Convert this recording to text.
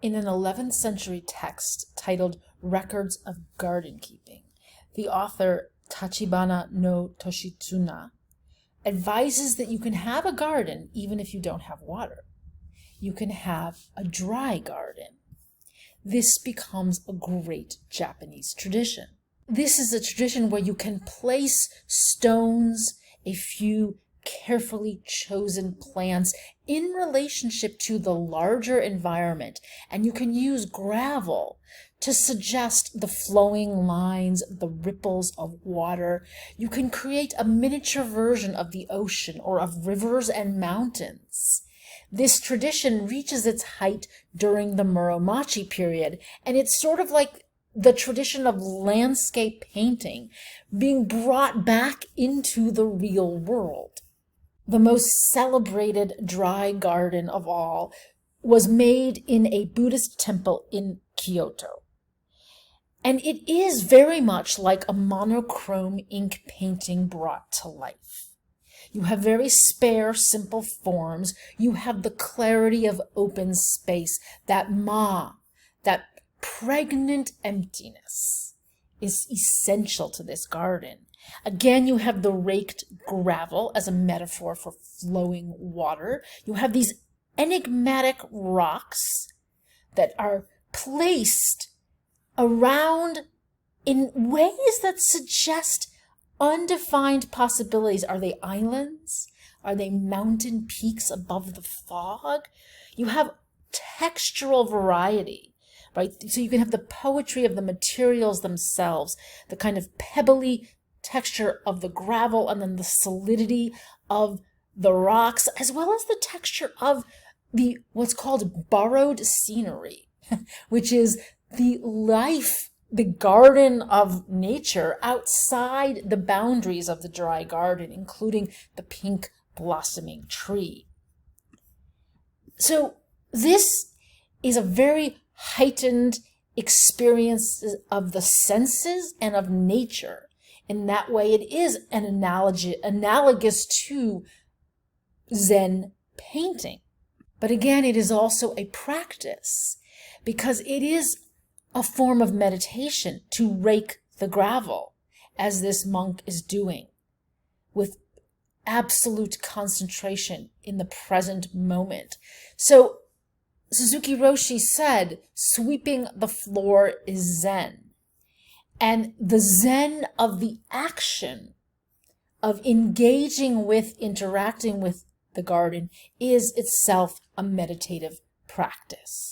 In an 11th century text titled Records of Garden Keeping, the author Tachibana no Toshitsuna advises that you can have a garden even if you don't have water. You can have a dry garden. This becomes a great Japanese tradition. This is a tradition where you can place stones, a few carefully chosen plants in relationship to the larger environment, and you can use gravel to suggest the flowing lines, the ripples of water. You can create a miniature version of the ocean or of rivers and mountains. This tradition reaches its height during the Muromachi period, and it's sort of like the tradition of landscape painting being brought back into the real world. The most celebrated dry garden of all was made in a Buddhist temple in Kyoto. And it is very much like a monochrome ink painting brought to life. You have very spare, simple forms. You have the clarity of open space. That pregnant emptiness is essential to this garden. Again, you have the raked gravel as a metaphor for flowing water. You have these enigmatic rocks that are placed around in ways that suggest undefined possibilities. Are they islands? Are they mountain peaks above the fog? You have textural variety, right? So you can have the poetry of the materials themselves, the kind of pebbly texture of the gravel, and then the solidity of the rocks, as well as the texture of the what's called borrowed scenery, which is the life, the garden of nature outside the boundaries of the dry garden, including the pink blossoming tree. So this is a very heightened experience of the senses and of nature. In that way, it is an analogous to Zen painting. But again, it is also a practice, because it is a form of meditation to rake the gravel, as this monk is doing, with absolute concentration in the present moment. So Suzuki Roshi said, sweeping the floor is Zen. And the Zen of the action of engaging with, interacting with the garden is itself a meditative practice.